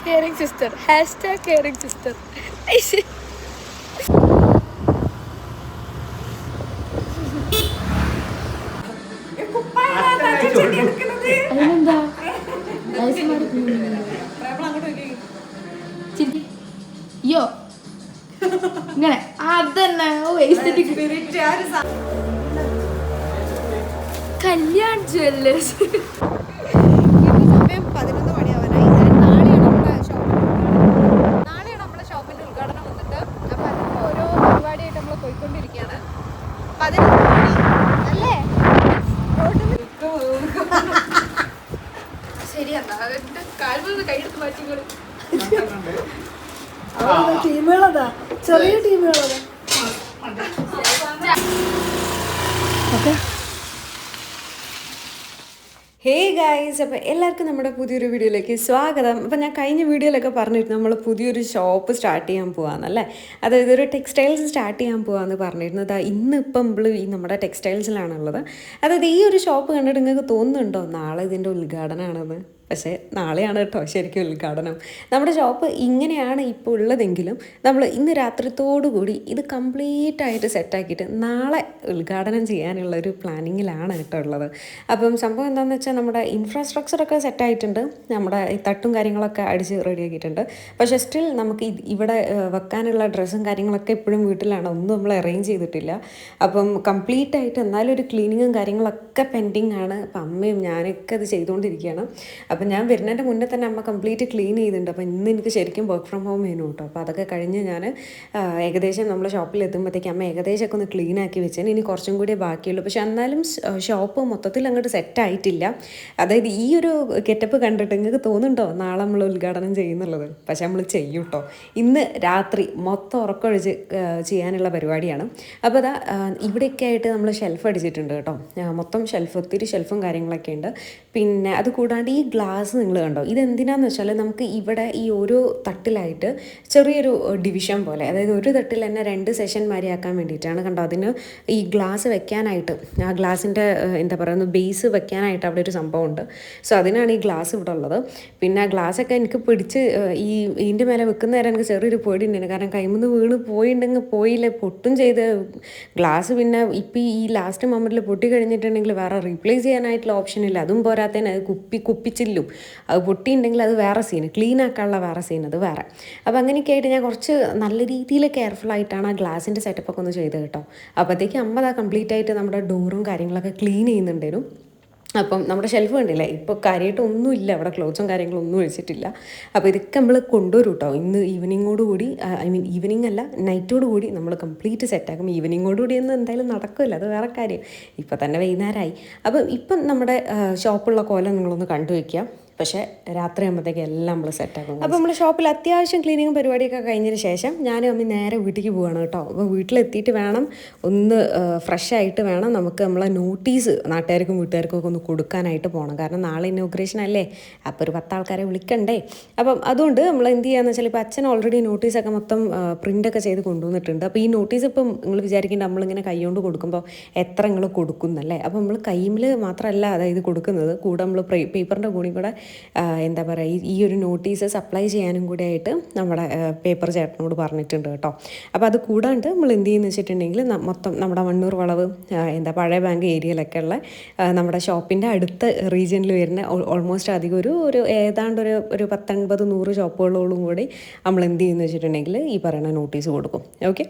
Caring sister. Hashtag caring sister. അതിനെന്താ യോ ഇങ്ങനെ അതന്നെ കല്യാൺ ജ്വല്ലേഴ്സ്. സമയം 11 മണിയാവാനായി. നാളെയാണ് നമ്മുടെ ഷോപ്പിന്റെ ഉദ്ഘാടനം വന്നിട്ട്. അപ്പൊ അതിന്റെ ഓരോ പരിപാടിയായിട്ട് നമ്മൾ പോയിക്കൊണ്ടിരിക്കുകയാണ്. 11 മണി അല്ലേ? ശരിയെന്നാ കാൽമൊന്ന് കൈയെടുത്ത് മാറ്റിങ്ങൾ. ടീമുകളതാ, ചെറിയ ടീമുകളതാ. ഓക്കെ. ഹേ ഗൈസ്, അപ്പോൾ എല്ലാവർക്കും നമ്മുടെ പുതിയൊരു വീഡിയോയിലേക്ക് സ്വാഗതം. അപ്പോൾ ഞാൻ കഴിഞ്ഞ വീഡിയോയിലൊക്കെ പറഞ്ഞിരുന്നു നമ്മൾ പുതിയൊരു ഷോപ്പ് സ്റ്റാർട്ട് ചെയ്യാൻ പോകാമെന്നല്ലേ. അതായത് ഒരു ടെക്സ്റ്റൈൽസ് സ്റ്റാർട്ട് ചെയ്യാൻ പോകാമെന്ന് പറഞ്ഞിരുന്നത്. ഇന്നിപ്പം നമ്മൾ ഈ നമ്മുടെ ടെക്സ്റ്റൈൽസിലാണുള്ളത്. അതായത് ഈ ഒരു ഷോപ്പ് കണ്ടിട്ട് നിങ്ങൾക്ക് തോന്നുന്നുണ്ടോ നാളെ ഇതിൻ്റെ ഉദ്ഘാടനമാണെന്ന്? പക്ഷേ നാളെയാണ് കേട്ടോ ശരിക്കും ഉദ്ഘാടനം. നമ്മുടെ ഷോപ്പ് ഇങ്ങനെയാണ് ഇപ്പോൾ ഉള്ളതെങ്കിലും നമ്മൾ ഇന്ന് രാത്രിത്തോടു കൂടി ഇത് കംപ്ലീറ്റ് ആയിട്ട് സെറ്റാക്കിയിട്ട് നാളെ ഉദ്ഘാടനം ചെയ്യാനുള്ള ഒരു പ്ലാനിങ്ങിലാണ് കേട്ടോ ഉള്ളത്. അപ്പം സംഭവം എന്താണെന്ന് വെച്ചാൽ നമ്മുടെ ഇൻഫ്രാസ്ട്രക്ചറൊക്കെ സെറ്റായിട്ടുണ്ട്, നമ്മുടെ ഈ തട്ടും കാര്യങ്ങളൊക്കെ അടിച്ച് റെഡിയാക്കിയിട്ടുണ്ട്. പക്ഷേ സ്റ്റിൽ നമുക്ക് ഇവിടെ വെക്കാനുള്ള ഡ്രസ്സും കാര്യങ്ങളൊക്കെ ഇപ്പോഴും വീട്ടിലാണ്, ഒന്നും നമ്മൾ അറേഞ്ച് ചെയ്തിട്ടില്ല. അപ്പം കംപ്ലീറ്റ് ആയിട്ട് എന്നാലും ഒരു ക്ലീനിങ്ങും കാര്യങ്ങളൊക്കെ പെൻഡിങ് ആണ്. അപ്പം അമ്മയും ഞാനൊക്കെ അത് ചെയ്തുകൊണ്ടിരിക്കുകയാണ്. അപ്പം ഞാൻ വരുന്നതിൻ്റെ മുന്നേ തന്നെ അമ്മ കംപ്ലീറ്റ് ക്ലീൻ ചെയ്തിട്ടുണ്ട്. അപ്പോൾ ഇന്ന് എനിക്ക് ശരിക്കും വർക്ക് ഫ്രം ഹോം ചെയ്യുന്നു കേട്ടോ. അപ്പോൾ അതൊക്കെ കഴിഞ്ഞ് ഞാൻ ഏകദേശം നമ്മൾ ഷോപ്പിൽ എത്തുമ്പോഴത്തേക്ക് അമ്മ ഏകദേശമൊക്കെ ഒന്ന് ക്ലീൻ ആക്കി വെച്ചാൽ ഇനി കുറച്ചും കൂടി ബാക്കിയുള്ളൂ. പക്ഷെ എന്നാലും ഷോപ്പ് മൊത്തത്തിൽ അങ്ങോട്ട് സെറ്റായിട്ടില്ല. അതായത് ഈ ഒരു ഗെറ്റപ്പ് കണ്ടിട്ട് നിങ്ങൾക്ക് തോന്നുന്നുണ്ടോ നാളെ നമ്മൾ ഉദ്ഘാടനം ചെയ്യുന്നുള്ളത്? പക്ഷെ നമ്മൾ ചെയ്യും കേട്ടോ. ഇന്ന് രാത്രി മൊത്തം ഉറക്കമൊഴിച്ച് ചെയ്യാനുള്ള പരിപാടിയാണ്. അപ്പോൾ അതാ ഇവിടെയൊക്കെ ആയിട്ട് നമ്മൾ ഷെൽഫ് അടിച്ചിട്ടുണ്ട് കേട്ടോ. മൊത്തം ഷെൽഫ്, ഒത്തിരി ഷെൽഫും കാര്യങ്ങളൊക്കെ ഉണ്ട്. പിന്നെ അത് കൂടാണ്ട് ഈ ഗ്ലാസ് നിങ്ങൾ കണ്ടോ, ഇതെന്തിനാന്ന് വെച്ചാൽ നമുക്ക് ഇവിടെ ഈ ഓരോ തട്ടിലായിട്ട് ചെറിയൊരു ഡിവിഷൻ പോലെ, അതായത് ഒരു തട്ടിൽ തന്നെ 2 സെഷൻ മാതിരിയാക്കാൻ വേണ്ടിയിട്ടാണ്. കണ്ടോ, അതിന് ഈ ഗ്ലാസ് വെക്കാനായിട്ട്, ആ ഗ്ലാസിൻ്റെ എന്താ പറയുക ബേസ് വെക്കാനായിട്ട് അവിടെ ഒരു സംഭവമുണ്ട്. സോ അതിനാണ് ഈ ഗ്ലാസ് ഇവിടെ ഉള്ളത്. പിന്നെ ആ ഗ്ലാസ്സൊക്കെ എനിക്ക് പിടിച്ച് ഇതിൻ്റെ മേലെ വെക്കുന്ന നേരം എനിക്ക് ചെറിയൊരു പേടിയുണ്ടായിരുന്നു. കാരണം കൈമുന്ന് വീണ് പോയിട്ടുണ്ടെങ്കിൽ പോയില്ലേ, പൊട്ടും ചെയ്ത് ഗ്ലാസ്. പിന്നെ ഇപ്പം ഈ ലാസ്റ്റ് മൊമെൻറ്റിൽ പൊട്ടി കഴിഞ്ഞിട്ടുണ്ടെങ്കിൽ വേറെ റീപ്ലേസ് ചെയ്യാനായിട്ടുള്ള ഓപ്ഷൻ ഇല്ല. അതും പോരാത്തതിന് അത് കുപ്പിച്ചില്ലും അത് പൊട്ടിയിട്ടുണ്ടെങ്കിൽ അത് വേറെ സീന്, ക്ലീൻ ആക്കാനുള്ള വേറെ സീൻ, അത് വേറെ. അപ്പോൾ അങ്ങനെയൊക്കെ ആയിട്ട് ഞാൻ കുറച്ച് നല്ല രീതിയിൽ കെയർഫുള്ളായിട്ടാണ് ആ ഗ്ലാസിൻ്റെ സെറ്റപ്പൊക്കെ ഒന്ന് ചെയ്ത് കേട്ടോ. അപ്പോഴത്തേക്ക് അമ്മ അതാ കംപ്ലീറ്റ് ആയിട്ട് നമ്മുടെ ഡോറും കാര്യങ്ങളൊക്കെ ക്ലീൻ ചെയ്യുന്നുണ്ടായിരുന്നു. അപ്പം നമ്മുടെ ഷെൽഫ് കണ്ടില്ലേ, ഇപ്പോൾ കാര്യമായിട്ടൊന്നുമില്ല അവിടെ, ക്ലോത്ത്സും കാര്യങ്ങളൊന്നും ഒഴിച്ചിട്ടില്ല. അപ്പോൾ ഇതൊക്കെ നമ്മൾ കൊണ്ടുവരും കേട്ടോ. ഇന്ന് ഈവനിങ്ങോടുകൂടി, ഈവനിങ് അല്ല നൈറ്റോടുകൂടി നമ്മൾ കംപ്ലീറ്റ് സെറ്റാക്കും. ഈവനിങ്ങോടുകൂടി ഒന്നും എന്തായാലും നടക്കില്ല, അത് വേറെ കാര്യം. ഇപ്പം തന്നെ വൈകുന്നേരമായി. അപ്പം ഇപ്പം നമ്മുടെ ഷോപ്പുള്ള കോലം നിങ്ങളൊന്ന് കണ്ടുവയ്ക്കുക. പക്ഷേ രാത്രി ആകുമ്പോഴത്തേക്ക് എല്ലാം നമ്മൾ സെറ്റാക്കും. അപ്പോൾ നമ്മൾ ഷോപ്പിൽ അത്യാവശ്യം ക്ലീനിങ്ങും പരിപാടിയൊക്കെ കഴിഞ്ഞതിന് ശേഷം ഞാനും അമ്മ നേരെ വീട്ടിലേക്ക് പോവുകയാണ് കേട്ടോ. അപ്പോൾ വീട്ടിലെത്തിയിട്ട് വേണം ഒന്ന് ഫ്രഷ് ആയിട്ട് വേണം നമുക്ക് നമ്മളെ നോട്ടീസ് നാട്ടുകാർക്കും വീട്ടുകാർക്കും ഒക്കെ ഒന്ന് കൊടുക്കാനായിട്ട് പോകണം. കാരണം നാളെ ഇനോഗ്രേഷൻ അല്ലേ, അപ്പോൾ ഒരു 10 ആൾക്കാരെ വിളിക്കണ്ടേ. അപ്പം അതുകൊണ്ട് നമ്മൾ എന്ത് ചെയ്യാന്ന് വെച്ചാൽ ഇപ്പോൾ അച്ഛൻ ഓൾറെഡി നോട്ടീസൊക്കെ മൊത്തം പ്രിൻ്റൊക്കെ ചെയ്ത് കൊണ്ടുവന്നിട്ടുണ്ട്. അപ്പോൾ ഈ നോട്ടീസ് ഇപ്പം നിങ്ങൾ വിചാരിക്കേണ്ട നമ്മളിങ്ങനെ കൈകൊണ്ട് കൊടുക്കുമ്പോൾ എത്ര നിങ്ങൾ കൊടുക്കുന്നല്ലേ. അപ്പോൾ നമ്മൾ കൈമിൽ മാത്രമല്ല അതായത് കൊടുക്കുന്നത്, കൂടെ നമ്മൾ പേപ്പറിൻ്റെ കൂടെ എന്താ പറയുക ഈ ഒരു നോട്ടീസ് സപ്ലൈ ചെയ്യാനും കൂടി ആയിട്ട് നമ്മുടെ പേപ്പർ ചേട്ടനോട് പറഞ്ഞിട്ടുണ്ട് കേട്ടോ. അപ്പോൾ അത് കൂടാണ്ട് നമ്മൾ എന്ത് ചെയ്യുന്നു വെച്ചിട്ടുണ്ടെങ്കിൽ മൊത്തം നമ്മുടെ മണ്ണൂർ വളവ്, പഴയ ബാങ്ക് ഏരിയയിലൊക്കെ ഉള്ള നമ്മുടെ ഷോപ്പിൻ്റെ അടുത്ത റീജിയനിൽ വരുന്ന ഓൾമോസ്റ്റ് അധികം ഒരു ഏതാണ്ട് ഒരു 50-100 ഷോപ്പുകളോടും കൂടി നമ്മൾ എന്ത് ചെയ്യുന്നു വെച്ചിട്ടുണ്ടെങ്കിൽ ഈ പറയുന്ന നോട്ടീസ് കൊടുക്കും. ഓക്കെ,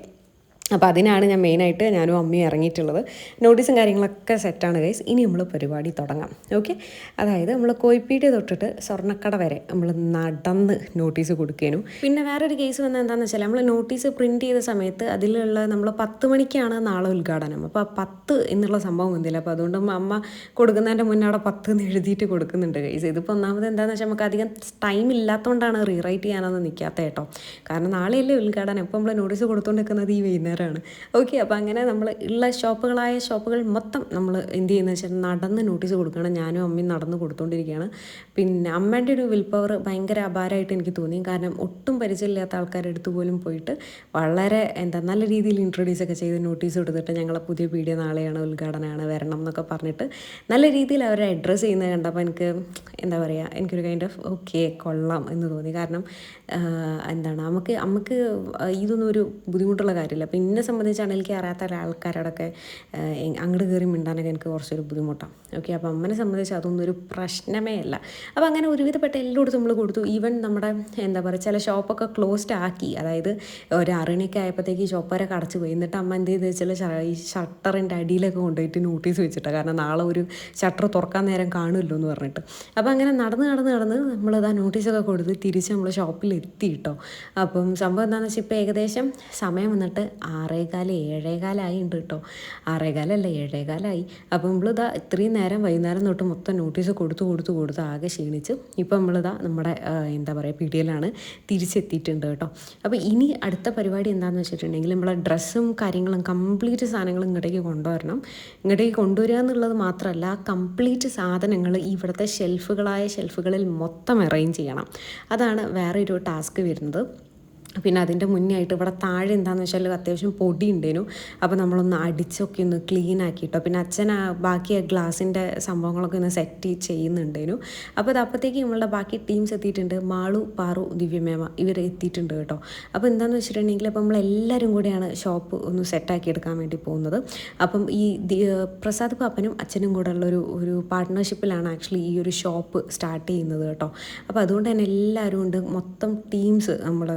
അപ്പോൾ അതിനാണ് ഞാൻ മെയിനായിട്ട് ഞാനും അമ്മയും ഇറങ്ങിയിട്ടുള്ളത്. നോട്ടീസും കാര്യങ്ങളൊക്കെ സെറ്റാണ് ഗൈസ്. ഇനി നമ്മൾ പരിപാടി തുടങ്ങാം. ഓക്കെ, അതായത് നമ്മൾ കോയിപ്പീടി തൊട്ടിട്ട് സ്വർണ്ണക്കട വരെ നമ്മൾ നടന്ന് നോട്ടീസ് കൊടുക്കാനും. പിന്നെ വേറൊരു കേസ് വന്നത് എന്താണെന്ന് വെച്ചാൽ നമ്മൾ നോട്ടീസ് പ്രിൻറ്റ് ചെയ്ത സമയത്ത് അതിലുള്ള നമ്മൾ 10 മണിക്കാണ് നാളെ ഉദ്ഘാടനം. അപ്പോൾ 10 എന്നുള്ള സംഭവം വന്നില്ല. അപ്പോൾ അതുകൊണ്ട് അമ്മ കൊടുക്കുന്നതിൻ്റെ മുന്നേ അവിടെ 10 എന്ന് എഴുതിയിട്ട് കൊടുക്കുന്നുണ്ട് ഗൈസ്. ഇതിപ്പോൾ ഒന്നാമത് എന്താണെന്ന് വെച്ചാൽ നമുക്ക് അധികം ടൈം ഇല്ലാത്തതുകൊണ്ടാണ് റീറൈറ്റ് ചെയ്യാനൊന്നും നിൽക്കാത്ത കേട്ടോ. കാരണം നാളെയല്ലേ ഉദ്ഘാടനം. ഇപ്പോൾ നമ്മൾ നോട്ടീസ് കൊടുത്തുകൊണ്ടിരിക്കുന്നത് ഈ വൈകുന്നേരം ആൾക്കാരാണ്. ഓക്കെ, അപ്പോൾ അങ്ങനെ നമ്മൾ ഉള്ള ഷോപ്പുകൾ മൊത്തം നമ്മൾ എന്ത് ചെയ്യുന്നത് വെച്ചാൽ നടന്ന് നോട്ടീസ് കൊടുക്കണം. ഞാനും അമ്മയും നടന്ന് കൊടുത്തുകൊണ്ടിരിക്കുകയാണ്. പിന്നെ അമ്മേൻ്റെ ഒരു വിൽ പവർ ഭയങ്കര അപാരമായിട്ട് എനിക്ക് തോന്നി. കാരണം ഒട്ടും പരിചയമില്ലാത്ത ആൾക്കാരുടെ അടുത്ത് പോലും പോയിട്ട് വളരെ നല്ല രീതിയിൽ ഇൻട്രൊഡ്യൂസ് ഒക്കെ ചെയ്ത് നോട്ടീസ് കൊടുത്തിട്ട് ഞങ്ങളെ പുതിയ പീടിക നാളെയാണ്, ഉദ്ഘാടനമാണ്, വരണം എന്നൊക്കെ പറഞ്ഞിട്ട് നല്ല രീതിയിൽ അവരെ അഡ്രസ്സ് ചെയ്യുന്നത് കണ്ടപ്പോൾ എനിക്ക് എനിക്കൊരു കൈൻഡ് ഓഫ് ഓക്കെ കൊള്ളാം എന്ന് തോന്നി. കാരണം നമുക്ക് ഇതൊന്നും ഒരു ബുദ്ധിമുട്ടുള്ള കാര്യമില്ല. അപ്പോൾ എന്നെ സംബന്ധിച്ചാണ് എനിക്ക് അറിയാത്ത ആൾക്കാരോടൊക്കെ അങ്ങോട്ട് കയറി മിണ്ടാനൊക്കെ എനിക്ക് കുറച്ചൊരു ബുദ്ധിമുട്ടാണ്. ഓക്കെ, അപ്പോൾ അമ്മനെ സംബന്ധിച്ച് അതൊന്നും ഒരു പ്രശ്നമേ അല്ല. അപ്പോൾ അങ്ങനെ ഒരുവിധപ്പെട്ട എല്ലായിടത്തും നമ്മൾ കൊടുത്തു. ഈവൻ നമ്മുടെ ചില ഷോപ്പൊക്കെ ക്ലോസ്ഡ് ആക്കി. അതായത് ഒരു 6 മണിയൊക്കെ ആയപ്പോഴത്തേക്ക് ഈ ഷോപ്പുകാരൊക്കെ അടച്ചു പോയി. എന്നിട്ട് അമ്മ എന്ത് ചെയ്തെന്ന് വെച്ചാൽ ഈ ഷട്ടറിൻ്റെ അടിയിലൊക്കെ കൊണ്ടുപോയിട്ട് നോട്ടീസ് വെച്ചിട്ടാണ്. കാരണം നാളെ ഒരു ഷട്ടർ തുറക്കാൻ നേരം കാണുമല്ലോ എന്ന് പറഞ്ഞിട്ട്. അപ്പോൾ അങ്ങനെ നടന്ന് നമ്മളിതാ നോട്ടീസൊക്കെ കൊടുത്ത് തിരിച്ച് നമ്മൾ ഷോപ്പിൽ എത്തി കേട്ടോ. അപ്പം സംഭവം എന്താണെന്ന് വെച്ചാൽ ഇപ്പോൾ ഏകദേശം സമയം വന്നിട്ട് 6:15 7:15 ഉണ്ട് കേട്ടോ. 6:15 7:15. അപ്പം നമ്മളിതാ ഇത്രയും നേരം വൈകുന്നേരം തൊട്ട് മൊത്തം നോട്ടീസ് കൊടുത്ത് ആകെ ക്ഷീണിച്ച് ഇപ്പം നമ്മളിതാ നമ്മുടെ പീടികയിലാണ് തിരിച്ചെത്തിയിട്ടുണ്ട് കേട്ടോ. അപ്പോൾ ഇനി അടുത്ത പരിപാടി എന്താണെന്ന് വെച്ചിട്ടുണ്ടെങ്കിൽ നമ്മളെ ഡ്രസ്സും കാര്യങ്ങളും കംപ്ലീറ്റ് സാധനങ്ങളും ഇങ്ങോട്ടേക്ക് കൊണ്ടുവരണം. ഇങ്ങോട്ടേക്ക് കൊണ്ടുവരിക എന്നുള്ളത് മാത്രമല്ല, കംപ്ലീറ്റ് സാധനങ്ങൾ ഇവിടുത്തെ ഷെൽഫുകളിൽ മൊത്തം അറേഞ്ച് ചെയ്യണം. അതാണ് വേറെ ഒരു ടാസ്ക് വരുന്നത്. പിന്നെ അതിൻ്റെ മുന്നേ ആയിട്ട് ഇവിടെ താഴെ എന്താണെന്ന് വെച്ചാൽ അത്യാവശ്യം പൊടി ഉണ്ടേനു. അപ്പോൾ നമ്മളൊന്ന് അടിച്ചൊക്കെ ഒന്ന് ക്ലീൻ ആക്കിയിട്ടോ. പിന്നെ അച്ഛൻ ബാക്കി ഗ്ലാസിൻ്റെ സംഭവങ്ങളൊക്കെ ഒന്ന് സെറ്റ് ചെയ്യുന്നുണ്ടേനു. അപ്പോൾ അത് അപ്പോഴത്തേക്ക് നമ്മളുടെ ബാക്കി ടീംസ് എത്തിയിട്ടുണ്ട്. മാളു, പാറു, ദിവ്യമേമ ഇവർ എത്തിയിട്ടുണ്ട് കേട്ടോ. അപ്പോൾ എന്താണെന്ന് വെച്ചിട്ടുണ്ടെങ്കിൽ അപ്പോൾ നമ്മളെല്ലാവരും കൂടെയാണ് ഷോപ്പ് ഒന്ന് സെറ്റാക്കി എടുക്കാൻ വേണ്ടി പോകുന്നത്. അപ്പം ഈ പ്രസാദ് പാപ്പനും അച്ഛനും കൂടെ ഒരു പാർട്ട്ണർഷിപ്പിലാണ് ആക്ച്വലി ഈ ഒരു ഷോപ്പ് സ്റ്റാർട്ട് ചെയ്യുന്നത് കേട്ടോ. അപ്പോൾ അതുകൊണ്ട് തന്നെ എല്ലാവരും ഉണ്ട്, മൊത്തം ടീംസ് നമ്മൾ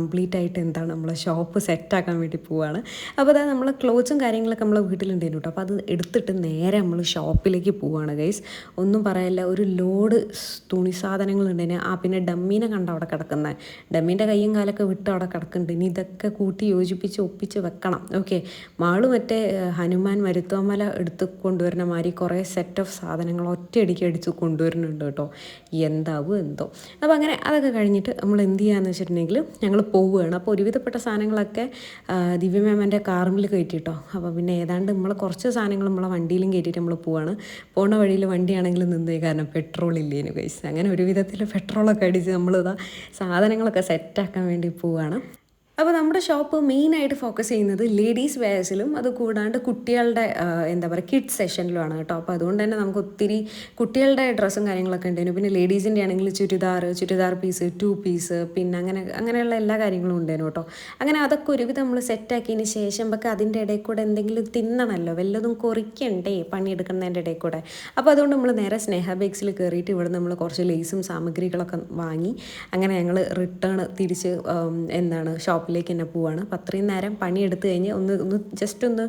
കംപ്ലീറ്റ് ആയിട്ട് നമ്മളെ ഷോപ്പ് സെറ്റാക്കാൻ വേണ്ടി പോവുകയാണ്. അപ്പോൾ അതായത് നമ്മളെ ക്ലോത്ത്സും കാര്യങ്ങളൊക്കെ നമ്മളെ വീട്ടിലുണ്ടായിരുന്നു കേട്ടോ. അപ്പോൾ അത് എടുത്തിട്ട് നേരെ നമ്മൾ ഷോപ്പിലേക്ക് പോവുകയാണ് ഗൈസ്. ഒന്നും പറയില്ല, ഒരു ലോഡ് തുണി സാധനങ്ങളുണ്ടേനെ. പിന്നെ ഡമ്മീനെ കണ്ട അവിടെ കിടക്കുന്നത്, ഡമ്മീൻ്റെ കയ്യും കാലൊക്കെ വിട്ട് അവിടെ കിടക്കുന്നുണ്ട്. ഇനി ഇതൊക്കെ കൂട്ടി യോജിപ്പിച്ച് ഒപ്പിച്ച് വെക്കണം. ഓക്കെ, മാള് മറ്റേ ഹനുമാൻ മരുത്തോമല എടുത്ത് കൊണ്ടുവരുന്ന മാതിരി കുറേ സെറ്റ് ഓഫ് സാധനങ്ങൾ ഒറ്റയടിക്ക് അടിച്ച് കൊണ്ടുവരുന്നുണ്ട് കേട്ടോ. എന്താവും എന്തോ. അപ്പോൾ അങ്ങനെ അതൊക്കെ കഴിഞ്ഞിട്ട് നമ്മൾ എന്ത് ചെയ്യാന്ന് വെച്ചിട്ടുണ്ടെങ്കിൽ ഞങ്ങൾ പോവുകയാണ്. അപ്പോൾ ഒരുവിധപ്പെട്ട സാധനങ്ങളൊക്കെ ദിവ്യമേമൻ്റെ കാറിൽ കയറ്റിട്ടോ. അപ്പോൾ പിന്നെ ഏതാണ്ട് നമ്മൾ കുറച്ച് സാധനങ്ങൾ നമ്മളെ വണ്ടിയിലും കയറ്റിയിട്ട് നമ്മൾ പോവുകയാണ്. പോണ വഴിയിൽ വണ്ടിയാണെങ്കിലും നിന്ന്, കാരണം പെട്രോൾ ഇല്ലേനു ഗൈസ്. അങ്ങനെ ഒരു വിധത്തിൽ പെട്രോളൊക്കെ അടിച്ച് നമ്മളിതാ സാധനങ്ങളൊക്കെ സെറ്റാക്കാൻ വേണ്ടി പോവുകയാണ്. അപ്പോൾ നമ്മുടെ ഷോപ്പ് മെയിനായിട്ട് ഫോക്കസ് ചെയ്യുന്നത് ലേഡീസ് വെയർസിലും അത് കൂടാണ്ട് കുട്ടികളുടെ കിഡ്സ് സെഷനിലുമാണ് കേട്ടോ. അപ്പോൾ അതുകൊണ്ട് തന്നെ നമുക്ക് ഒത്തിരി കുട്ടികളുടെ ഡ്രസ്സും കാര്യങ്ങളൊക്കെ ഉണ്ടായിരുന്നു. പിന്നെ ലേഡീസിൻ്റെ ആണെങ്കിൽ ചുരിദാർ പീസ്, 2 പീസ്, പിന്നെ അങ്ങനെയുള്ള എല്ലാ കാര്യങ്ങളും ഉണ്ടായിരുന്നു കേട്ടോ. അങ്ങനെ അതൊക്കെ ഒരുവിധം നമ്മൾ സെറ്റാക്കിയതിന് ശേഷം നമുക്ക് അതിൻ്റെ ഇടയിൽ കൂടെ എന്തെങ്കിലും തിന്നണമല്ലോ, വല്ലതും കുറിക്കണ്ടേ പണിയെടുക്കുന്നതിൻ്റെ ഇടയിൽ കൂടെ. അപ്പോൾ അതുകൊണ്ട് നമ്മൾ നേരെ സ്നേഹ ബേക്സിൽ കയറിയിട്ട് ഇവിടെ നമ്മൾ കുറച്ച് ലേസും സാമഗ്രികളൊക്കെ വാങ്ങി അങ്ങനെ ഞങ്ങൾ തിരിച്ച് ഷോപ്പിലേക്ക് തന്നെ പോവാണ്. അപ്പോൾ അത്രയും നേരം പണിയെടുത്ത് കഴിഞ്ഞ് ഒന്ന് ജസ്റ്റ് ഒന്ന്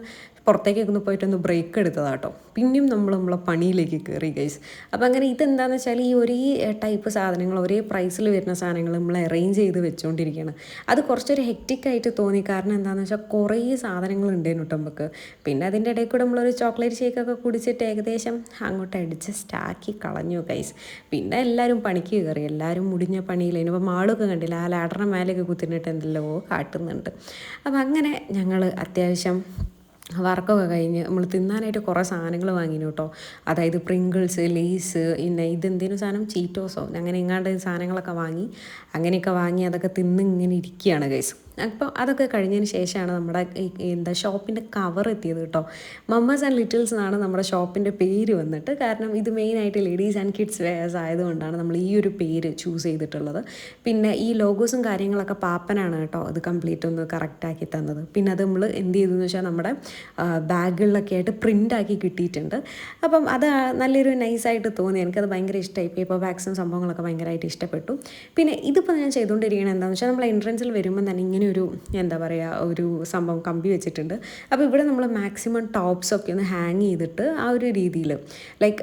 പുറത്തേക്കൊക്കെ ഒന്ന് പോയിട്ടൊന്ന് ബ്രേക്ക് എടുത്തതാട്ടോ. പിന്നെയും നമ്മളെ പണിയിലേക്ക് കയറി ഗൈസ്. അപ്പോൾ അങ്ങനെ ഇതെന്താണെന്ന് വെച്ചാൽ ഈ ഒരേ ടൈപ്പ് സാധനങ്ങൾ, ഒരേ പ്രൈസിൽ വരുന്ന സാധനങ്ങൾ നമ്മൾ അറേഞ്ച് ചെയ്ത് വെച്ചുകൊണ്ടിരിക്കുകയാണ്. അത് കുറച്ചൊരു ഹെക്റ്റിക്കായിട്ട് തോന്നി. കാരണം എന്താണെന്ന് വെച്ചാൽ കുറേ സാധനങ്ങൾ ഉണ്ടായിരുന്നു കേട്ടോ നമുക്ക്. പിന്നെ അതിൻ്റെ ഇടയിൽ കൂടെ നമ്മളൊരു ചോക്ലേറ്റ് ഷേക്കൊക്കെ കുടിച്ചിട്ട് ഏകദേശം അങ്ങോട്ട് അഡ്ജസ്റ്റ് ആക്കി കളഞ്ഞു ഗൈസ്. പിന്നെ എല്ലാവരും പണിക്ക് കയറി, എല്ലാവരും മുടിഞ്ഞ പണിയിലേനു. അപ്പോൾ മാളൊക്കെ കണ്ടില്ല, ആ ലാഡറിൻ്റെ മേലേക്ക് കുത്തിനിട്ട് എന്തെല്ലോ കാട്ടുന്നുണ്ട്. അപ്പോൾ അങ്ങനെ ഞങ്ങൾ അത്യാവശ്യം വർക്കൊക്കെ കഴിഞ്ഞ് നമ്മൾ തിന്നാനായിട്ട് കുറേ സാധനങ്ങൾ വാങ്ങിനു കേട്ടോ. അതായത് പ്രിങ്കിൾസ്, ലേസ്, പിന്നെ ഇതെന്തേലും സാധനം ചീറ്റോസോ അങ്ങനെ ഇങ്ങാണ്ട് സാധനങ്ങളൊക്കെ വാങ്ങി. അങ്ങനെയൊക്കെ വാങ്ങി അതൊക്കെ തിന്ന് ഇങ്ങനെ ഇരിക്കുകയാണ് ഗൈസ്. അപ്പോൾ അതൊക്കെ കഴിഞ്ഞതിന് ശേഷമാണ് നമ്മുടെ ഷോപ്പിൻ്റെ കവർ എത്തിയത് കേട്ടോ. മമ്മാസ് ആൻഡ് ലിറ്റിൽസ് എന്നാണ് നമ്മുടെ ഷോപ്പിൻ്റെ പേര് വന്നിട്ട്. കാരണം ഇത് മെയിനായിട്ട് ലേഡീസ് ആൻഡ് കിഡ്സ് വെയർസ് ആയതുകൊണ്ടാണ് നമ്മൾ ഈ ഒരു പേര് ചൂസ് ചെയ്തിട്ടുള്ളത്. പിന്നെ ഈ ലോഗോസും കാര്യങ്ങളൊക്കെ പാപ്പനാണ് കേട്ടോ അത് കംപ്ലീറ്റ് ഒന്ന് കറക്റ്റാക്കി തന്നത്. പിന്നെ അത് നമ്മൾ എന്ത് ചെയ്തെന്ന് വെച്ചാൽ നമ്മുടെ ബാഗുകളിലൊക്കെ ആയിട്ട് പ്രിൻ്റാക്കി കിട്ടിയിട്ടുണ്ട്. അപ്പം അത് നല്ലൊരു നൈസായിട്ട് തോന്നി, എനിക്കത് ഭയങ്കര ഇഷ്ടമായി. പേപ്പർ ബാഗ്സും സംഭവങ്ങളൊക്കെ ഭയങ്കരമായിട്ട് ഇഷ്ടപ്പെട്ടു. പിന്നെ ഇതിപ്പോൾ ഞാൻ ചെയ്തുകൊണ്ടിരിക്കുന്നത് എന്താണെന്ന് വെച്ചാൽ നമ്മൾ എൻട്രൻസിൽ വരുമ്പോൾ തന്നെ ഇങ്ങനെ ഒരു സംഭവം കമ്പി വെച്ചിട്ടുണ്ട്. അപ്പോൾ ഇവിടെ നമ്മൾ മാക്സിമം ടോപ്സൊക്കെ ഒന്ന് ഹാങ് ചെയ്തിട്ട് ആ ഒരു രീതിയിൽ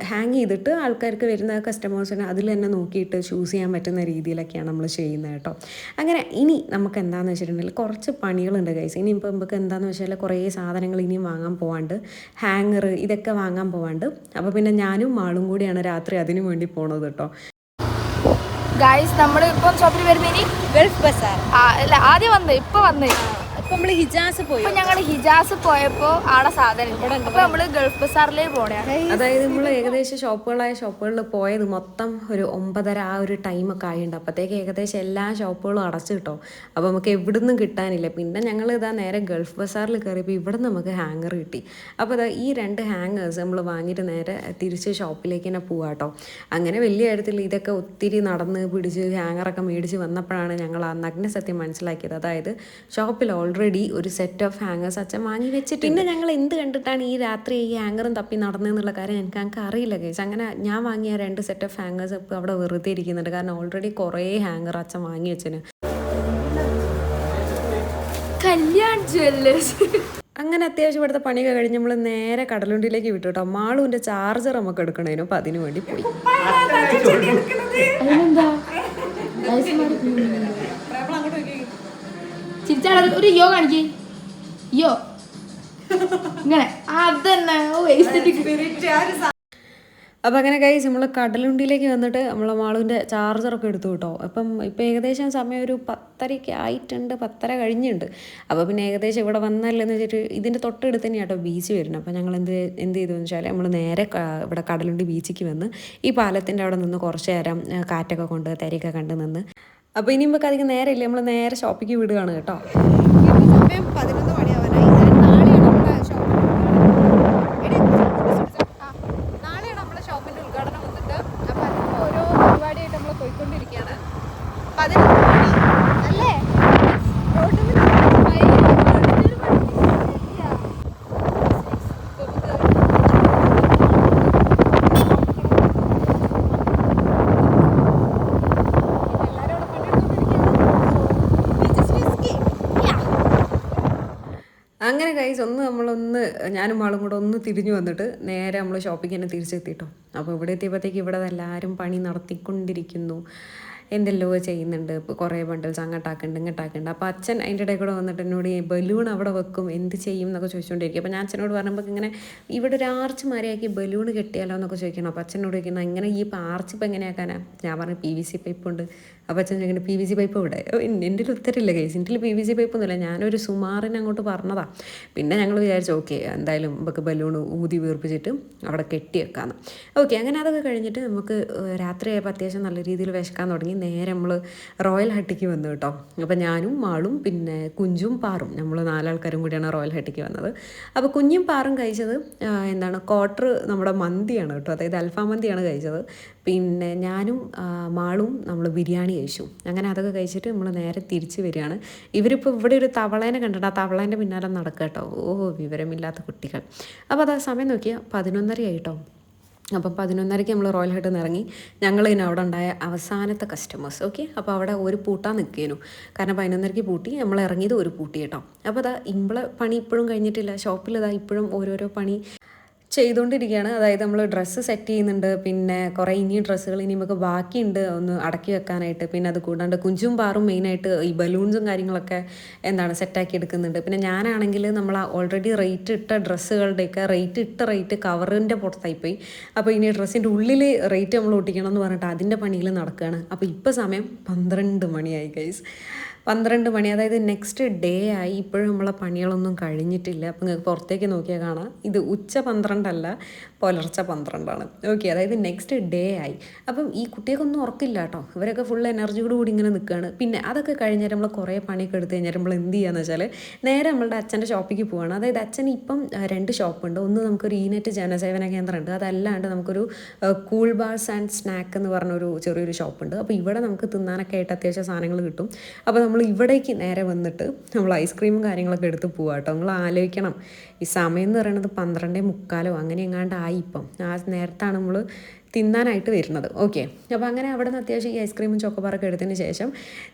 ഹാങ് ചെയ്തിട്ട് ആൾക്കാർക്ക് വരുന്ന കസ്റ്റമേഴ്സിനെ അതിൽ തന്നെ നോക്കിയിട്ട് ചൂസ് ചെയ്യാൻ പറ്റുന്ന രീതിയിലൊക്കെയാണ് നമ്മൾ ചെയ്യുന്നത് കേട്ടോ. അങ്ങനെ ഇനി നമുക്ക് എന്താണെന്ന് വെച്ചിട്ടുണ്ടെങ്കിൽ കുറച്ച് പണികളുണ്ട് ഗൈസ്. ഇനിയിപ്പോൾ നമുക്ക് എന്താണെന്ന് വെച്ചാൽ കുറേ സാധനങ്ങൾ ഇനിയും വാങ്ങാൻ പോവാണ്ട്, ഹാങ്ങർ ഇതൊക്കെ വാങ്ങാൻ പോവാണ്ട്. അപ്പോൾ പിന്നെ ഞാനും മാളും കൂടിയാണ് രാത്രി അതിനു വേണ്ടി പോണത് കേട്ടോ. ഗൈസ് നമ്മൾ ഇപ്പം ഷോപ്പിൽ വരുമ്പോൾ ഇനി ഗൾഫ് ബസാർ അല്ല ആദ്യം ഇപ്പൊ വന്ന് നമ്മള് ഹിജാസ് പോയി. അപ്പൊ ഞങ്ങള് ഹിജാസ് പോയപ്പോ ആടെ സാധനം അപ്പൊ നമ്മള് ഗൾഫ് ബസാറിലേക്ക് പോണേ. അതായത് നമ്മൾ ഏകദേശം ഷോപ്പുകളിൽ പോയത് മൊത്തം ഒരു 9:30 ആ ഒരു ടൈമൊക്കെ ആയിട്ടുണ്ട്. അപ്പോഴത്തേക്ക് ഏകദേശം എല്ലാ ഷോപ്പുകളും അടച്ചു കിട്ടോ. അപ്പോൾ നമുക്ക് എവിടുന്നും കിട്ടാനില്ല. പിന്നെ ഞങ്ങൾ ഇതാ നേരെ ഗൾഫ് ബസാറിൽ കയറിയപ്പോൾ ഇവിടെ നമുക്ക് ഹാങ്ങർ കിട്ടി. അപ്പോൾ ഇതാ ഈ 2 ഹാങ്ങേഴ്സ് നമ്മൾ വാങ്ങിയിട്ട് നേരെ തിരിച്ച് ഷോപ്പിലേക്ക് തന്നെ പോവാട്ടോ. അങ്ങനെ വലിയ കാര്യത്തിൽ ഇതൊക്കെ ഒത്തിരി നടന്ന് പിടിച്ച് ഹാങ്ങറൊക്കെ മേടിച്ച് വന്നപ്പോഴാണ് ഞങ്ങൾ ആ നഗ്നസത്യം മനസ്സിലാക്കിയത്. അതായത് ഷോപ്പിൽ ഓൾറെഡി ഒരു സെറ്റ് ഓഫ് ഹാങ്ങേഴ്സ് അച്ഛൻ വാങ്ങി വെച്ചിട്ട് പിന്നെ ഞങ്ങൾ എന്ത് കണ്ടിട്ടാണ് ഈ രാത്രി ഈ ഹാങ്ങറും തപ്പി നടന്നതെന്നുള്ള കാര്യം എനിക്ക് അറിയില്ല ഗൈസ്. അങ്ങനെ ഞാൻ വാങ്ങിയ 2 സെറ്റ് ഓഫ് ഹാങ്ങേഴ്സ് ഇപ്പോൾ അവിടെ വെറുതെ ഇരിക്കുന്നുണ്ട്. കാരണം ഓൾറെഡി കുറേ ഹാങ്ങർ അച്ഛൻ വാങ്ങി വെച്ചതിന്. കല്യാൺ ജ്വല്ലേഴ്സ്. അങ്ങനെ അത്യാവശ്യം ഇവിടുത്തെ പണിയൊക്കെ കഴിഞ്ഞ് നമ്മൾ നേരെ കടലുണ്ടിയിലേക്ക് വിട്ടു കേട്ടോ. മാളുവിൻ്റെ ചാർജർ നമുക്ക് എടുക്കണേനും അപ്പം അതിനു വേണ്ടി പോയി. ഒരു യോ കാണിക്കേ യോ ഇങ്ങനെ അതന്നെ. അപ്പം അങ്ങനെ ഗൈസ് നമ്മൾ കടലുണ്ടിയിലേക്ക് വന്നിട്ട് നമ്മളെ മാളുവിൻ്റെ ചാർജറൊക്കെ എടുത്തു കേട്ടോ. അപ്പം ഇപ്പം ഏകദേശം സമയം ഒരു 10:30 ആയിട്ടുണ്ട്, 10:30 കഴിഞ്ഞിട്ടുണ്ട്. അപ്പോൾ പിന്നെ ഏകദേശം ഇവിടെ വന്നല്ലെന്ന് വെച്ചിട്ട് ഇതിൻ്റെ തൊട്ടടുത്ത് തന്നെയാണ് കേട്ടോ ബീച്ച് വരുന്നത്. അപ്പോൾ ഞങ്ങൾ എന്ത് ചെയ്തെന്ന് വെച്ചാൽ നമ്മൾ നേരെ ഇവിടെ കടലുണ്ടി ബീച്ചിലേക്ക് വന്ന് ഈ പാലത്തിൻ്റെ അവിടെ നിന്ന് കുറച്ച് നേരം കാറ്റൊക്കെ കൊണ്ട് തിരയൊക്കെ കണ്ട് നിന്ന്. അപ്പോൾ ഇനി നമുക്ക് അധികം നേരമില്ല, നമ്മൾ നേരെ ഷോപ്പിലേക്ക് വിടുകയാണ് കേട്ടോ. സമയം 11 മണിയാവാനായി. നാളെയാണ് നമ്മുടെ ഷോപ്പിൻ്റെ ഉദ്ഘാടനം വന്നിട്ട്. അപ്പോൾ അതിന് ഓരോ പരിപാടിയായിട്ട് നമ്മൾ പോയിക്കൊണ്ടിരിക്കുകയാണ്. 11 മണി അല്ലേ? അങ്ങനെ ഗൈസ് നമ്മളൊന്ന് ഞാനും ആളും കൂടെ ഒന്ന് തിരിഞ്ഞു വന്നിട്ട് നേരെ നമ്മൾ ഷോപ്പിംഗ് തന്നെ തിരിച്ചെത്തിട്ടോ. അപ്പോൾ ഇവിടെ എത്തിയപ്പോഴത്തേക്ക് ഇവിടെ എല്ലാവരും പണി നടത്തിക്കൊണ്ടിരിക്കുന്നു, എന്തെല്ലോ ചെയ്യുന്നുണ്ട്. ഇപ്പോൾ കുറേ ബണ്ടിൽസ് അങ്ങോട്ടാക്കുന്നുണ്ട് ഇങ്ങോട്ടാക്കുന്നുണ്ട്. അപ്പോൾ അച്ഛൻ അതിൻ്റെ ഇടയിൽ കൂടെ വന്നിട്ട് എന്നോട് ഈ ബലൂൺ അവിടെ വെക്കും എന്ത് ചെയ്യും എന്നൊക്കെ ചോദിച്ചുകൊണ്ടിരിക്കും. അപ്പോൾ ഞാൻ അച്ഛനോട് പറഞ്ഞപ്പോൾ ഇങ്ങനെ ഇവിടെ ഒരു ആർച്ച് മാരിയാക്കി ബലൂൺ കെട്ടിയാലോ എന്നൊക്കെ ചോദിക്കണം. അപ്പോൾ അച്ഛനോട് ചോദിക്കുന്നത് ഇങ്ങനെ ഈ ആർച്ച് ഇപ്പോൾ എങ്ങനെയാക്കാനാണ്? ഞാൻ പറഞ്ഞു PVC പൈപ്പ് ഉണ്ട്. അപ്പോൾ അച്ഛൻ ചോദിക്കുന്നത് PVC പൈപ്പ് ഇവിടെ? എൻ്റെ ഉത്തരമില്ല കേസ്, എൻ്റെ PVC പൈപ്പ് ഒന്നുമില്ല, ഞാനൊരു സുമാറിന് അങ്ങോട്ട് പറഞ്ഞതാണ്. പിന്നെ ഞങ്ങൾ വിചാരിച്ചു ഓക്കെ എന്തായാലും നമുക്ക് ബലൂൺ ഊതി വീർപ്പിച്ചിട്ട് അവിടെ കെട്ടി വെക്കാമെന്ന്. ഓക്കെ അങ്ങനെ അതൊക്കെ കഴിഞ്ഞിട്ട് നമുക്ക് രാത്രിയായപ്പോൾ അത്യാവശ്യം നല്ല രീതിയിൽ വിശക്കാൻ തുടങ്ങി. നേരെ നമ്മൾ റോയൽ ഹട്ടിക്ക് വന്നു കേട്ടോ. അപ്പോൾ ഞാനും മാളും പിന്നെ കുഞ്ചും പാറും നമ്മൾ 4 ആൾക്കാരും കൂടിയാണ് റോയൽ ഹട്ടിക്ക് വന്നത്. അപ്പോൾ കുഞ്ഞും പാറും കഴിച്ചത് എന്താണ് ക്വാർട്ടർ നമ്മുടെ മന്തിയാണ് കേട്ടോ, അതായത് അൽഫാം മന്തിയാണ് കഴിച്ചത്. പിന്നെ ഞാനും മാളും നമ്മൾ ബിരിയാണി കഴിച്ചു. അങ്ങനെ അതൊക്കെ കഴിച്ചിട്ട് നമ്മൾ നേരെ തിരിച്ച് വരികയാണ്. ഇവരിപ്പോൾ ഇവിടെ ഒരു തവളേനെ കണ്ടിട്ട് ആ തവളേൻ്റെ പിന്നാലെ നടക്കുക കേട്ടോ. വിവരമില്ലാത്ത കുട്ടികൾ. അപ്പോൾ അത് സമയം നോക്കിയാൽ 11:30 ആയിട്ടോ. അപ്പം 11:30 നമ്മൾ റോയൽ ഹട്ടിൽ നിന്ന് ഇറങ്ങി. ഞങ്ങൾ ഇനി അവിടെ ഉണ്ടായ അവസാനത്തെ കസ്റ്റമേഴ്സ്. ഓക്കെ, അപ്പോൾ അവിടെ ഒരു പൂട്ടാൻ നിൽക്കേനു. കാരണം 11:30 പൂട്ടി, നമ്മൾ ഇറങ്ങിയത് ഒരു പൂട്ടി കേട്ടോ. അപ്പോൾ അതാ ഇമ്പളെ പണി ഇപ്പോഴും കഴിഞ്ഞിട്ടില്ല. ഷോപ്പിൽ ഇതാ ഇപ്പോഴും ഓരോരോ പണി ചെയ്തുകൊണ്ടിരിക്കുകയാണ്. അതായത് നമ്മൾ ഡ്രസ്സ് സെറ്റ് ചെയ്യുന്നുണ്ട്, പിന്നെ കുറേ ഇനി ഡ്രസ്സുകൾ ഇനി നമുക്ക് ബാക്കിയുണ്ട് ഒന്ന് അടക്കി വെക്കാനായിട്ട്. പിന്നെ അത് കൂടാണ്ട് കുഞ്ചും പാറും മെയിനായിട്ട് ഈ ബലൂൺസും കാര്യങ്ങളൊക്കെ സെറ്റാക്കി എടുക്കുന്നുണ്ട്. പിന്നെ ഞാനാണെങ്കിൽ നമ്മൾ ഓൾറെഡി റേറ്റ് ഇട്ട ഡ്രസ്സുകളുടെയൊക്കെ റേറ്റ് കവറിൻ്റെ പുറത്തായിപ്പോയി. അപ്പോൾ ഇനി ഡ്രസ്സിൻ്റെ ഉള്ളിൽ റേറ്റ് നമ്മൾ ഒട്ടിക്കണം എന്ന് പറഞ്ഞിട്ട് അതിൻ്റെ പണിയിൽ നടക്കുകയാണ്. അപ്പോൾ ഇപ്പോൾ സമയം 12 മണിയായി ഗൈസ്. 12 മണി, അതായത് നെക്സ്റ്റ് ഡേ ആയി. ഇപ്പോഴും നമ്മളെ പണികളൊന്നും കഴിഞ്ഞിട്ടില്ല. അപ്പം നിങ്ങൾക്ക് പുറത്തേക്ക് നോക്കിയാൽ കാണാം ഇത് ഉച്ച 12 അല്ല, പുലർച്ചെ 12 ഓക്കെ, അതായത് നെക്സ്റ്റ് ഡേ ആയി. അപ്പം ഈ കുട്ടികൾക്കൊന്നും ഉറക്കില്ല കേട്ടോ, ഇവരൊക്കെ ഫുൾ എനർജിയോട് കൂടി ഇങ്ങനെ നിൽക്കുകയാണ്. പിന്നെ അതൊക്കെ കഴിഞ്ഞാൽ നമ്മൾ കുറേ പണിയൊക്കെ എടുത്ത് കഴിഞ്ഞാൽ നമ്മൾ എന്ത് ചെയ്യാന്ന് വെച്ചാൽ നേരെ നമ്മളുടെ അച്ഛൻ്റെ ഷോപ്പിലേക്ക് പോവുകയാണ്. അതായത് അച്ഛന് ഇപ്പം 2 ഷോപ്പുണ്ട്. ഒന്ന് നമുക്കൊരു ഈനെറ്റ് ജനസേവന കേന്ദ്രമുണ്ട്, അതല്ലാണ്ട് നമുക്കൊരു കൂൾ ബാർസ് ആൻഡ് സ്നാക്ക് എന്ന് പറഞ്ഞൊരു ചെറിയൊരു ഷോപ്പുണ്ട്. അപ്പോൾ ഇവിടെ നമുക്ക് തിന്നാനൊക്കെ ആയിട്ട് അത്യാവശ്യം സാധനങ്ങൾ കിട്ടും. അപ്പോൾ നമ്മൾ ഇവിടേക്ക് നേരെ വന്നിട്ട് നമ്മൾ ഐസ്ക്രീമും കാര്യങ്ങളൊക്കെ എടുത്ത് പോവാം കേട്ടോ. നിങ്ങൾ ആലോചിക്കണം, ഈ സമയം എന്ന് പറയുന്നത് 12:45 അങ്ങനെ എങ്ങാണ്ട് ആയി. ഇപ്പം ആ നേരത്താണ് നമ്മൾ തിന്നാനായിട്ട് വരുന്നത്. ഓക്കെ, അപ്പോൾ അങ്ങനെ അവിടെ നിന്ന് അത്യാവശ്യം ഈ ഐസ്ക്രീമും ചോക്കോബാറൊക്കെ എടുത്തതിന് ശേഷം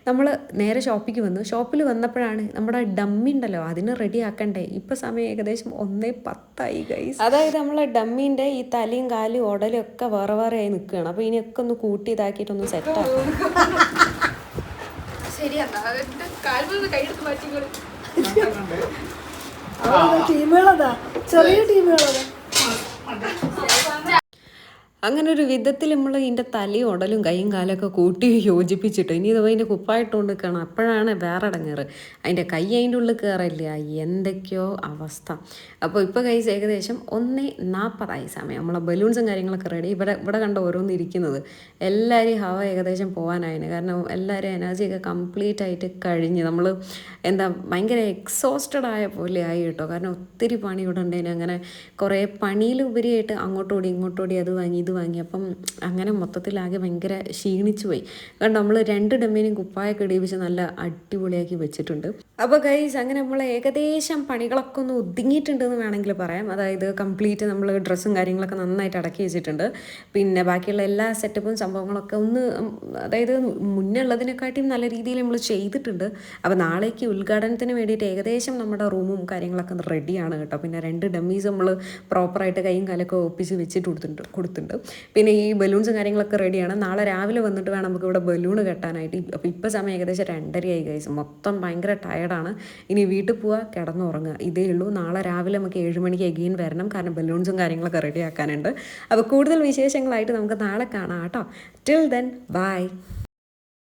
നമ്മൾ നേരെ ഷോപ്പിലേക്ക് വന്നു. ഷോപ്പിൽ വന്നപ്പോഴാണ് നമ്മുടെ ഡമ്മി ഉണ്ടല്ലോ അതിന് റെഡി ആക്കണ്ടേ. ഇപ്പോൾ സമയം ഏകദേശം 1:10 ഗൈസ്. അതായത് നമ്മളെ ഡമ്മീൻ്റെ ഈ തലയും കാലും ഉടലും ഒക്കെ വേറെ വേറെ ആയി നിൽക്കുകയാണ്. അപ്പോൾ ഇനിയൊക്കെ ഒന്ന് കൂട്ടി ഇതാക്കിയിട്ടൊന്ന് സെറ്റാക്കും. ടീമുകളതാ, ചെറിയ ടീമുകളതാ. അങ്ങനെ ഒരു വിധത്തിൽ നമ്മൾ ഇതിൻ്റെ തലയും ഉടലും കൈയും കാലൊക്കെ കൂട്ടി യോജിപ്പിച്ചിട്ട് ഇനി ഇത് അതിൻ്റെ കുപ്പായിട്ടുണ്ട് നിൽക്കണം. അപ്പോഴാണ് വേറെ ഇടങ്ങേറ്. അതിൻ്റെ കൈ അതിൻ്റെ ഉള്ളിൽ കയറില്ല, എന്തൊക്കെയോ അവസ്ഥ. അപ്പോൾ ഇപ്പോൾ കൈസ് ഏകദേശം 1:40 സമയം. നമ്മളെ ബലൂൺസും കാര്യങ്ങളൊക്കെ റെഡി. ഇവിടെ കണ്ട ഓരോന്ന് ഇരിക്കുന്നത് എല്ലാവരും ഹവ ഏകദേശം പോകാനായിന്. കാരണം എല്ലാവരും എനർജിയൊക്കെ കംപ്ലീറ്റ് ആയിട്ട് കഴിഞ്ഞ് നമ്മൾ ഭയങ്കര എക്സോസ്റ്റഡ് ആയ പോലെ ആയി കേട്ടോ. കാരണം ഒത്തിരി പണി ഇവിടെ ഉണ്ടായിന്. അങ്ങനെ കുറേ പണിയിലുപരിയായിട്ട് അങ്ങോട്ടോടി ഇങ്ങോട്ടോടി അത് വാങ്ങി ഇത് വാങ്ങി. അപ്പം അങ്ങനെ മൊത്തത്തിലാകെ ഭയങ്കര ക്ഷീണിച്ചു പോയി. കാരണം നമ്മൾ 2 ഡമ്മീനും കുപ്പായൊക്കെ ഇടിപ്പിച്ച് നല്ല അടിപൊളിയാക്കി വെച്ചിട്ടുണ്ട്. അപ്പോൾ ഗൈസ് അങ്ങനെ നമ്മൾ ഏകദേശം പണികളൊക്കെ ഒന്ന് ഒതുങ്ങിയിട്ടുണ്ടെന്ന് വേണമെങ്കിൽ പറയാം. അതായത് കംപ്ലീറ്റ് നമ്മൾ ഡ്രസ്സും കാര്യങ്ങളൊക്കെ നന്നായിട്ട് അടക്കി വെച്ചിട്ടുണ്ട്. പിന്നെ ബാക്കിയുള്ള എല്ലാ സെറ്റപ്പും സംഭവങ്ങളൊക്കെ ഒന്ന് അതായത് മുന്നേ ഉള്ളതിനെക്കാട്ടിയും നല്ല രീതിയിൽ നമ്മൾ ചെയ്തിട്ടുണ്ട്. അപ്പോൾ നാളേക്ക് ഉദ്ഘാടനത്തിന് വേണ്ടിയിട്ട് ഏകദേശം നമ്മുടെ റൂമും കാര്യങ്ങളൊക്കെ റെഡിയാണ് കേട്ടോ. പിന്നെ 2 ഡമ്മീസ് നമ്മൾ പ്രോപ്പറായിട്ട് കൈയും കാലൊക്കെ ഒപ്പിച്ച് വെച്ചിട്ട് കൊടുത്തിട്ടുണ്ട്. പിന്നെ ഈ ബലൂൺസും കാര്യങ്ങളൊക്കെ റെഡിയാണ്. നാളെ രാവിലെ വന്നിട്ട് വേണം നമുക്ക് ഇവിടെ ബലൂൺ കെട്ടാനായിട്ട്. അപ്പോൾ ഇപ്പോൾ സമയം ഏകദേശം 2:30 ആയി ഗൈസ്. മൊത്തം ഭയങ്കര ടയർഡാണ്. ഇനി വീട്ടിൽ പോവുക, കിടന്നുറങ്ങുക, ഇതേ ഉള്ളൂ. നാളെ രാവിലെ നമുക്ക് 7 മണിക്ക് എഗെയിൻ വരണം. കാരണം ബലൂൺസും കാര്യങ്ങളൊക്കെ റെഡി ആക്കാനുണ്ട്. അപ്പോൾ കൂടുതൽ വിശേഷങ്ങളായിട്ട് നമുക്ക് നാളെ കാണാം കേട്ടോ. Till then bye.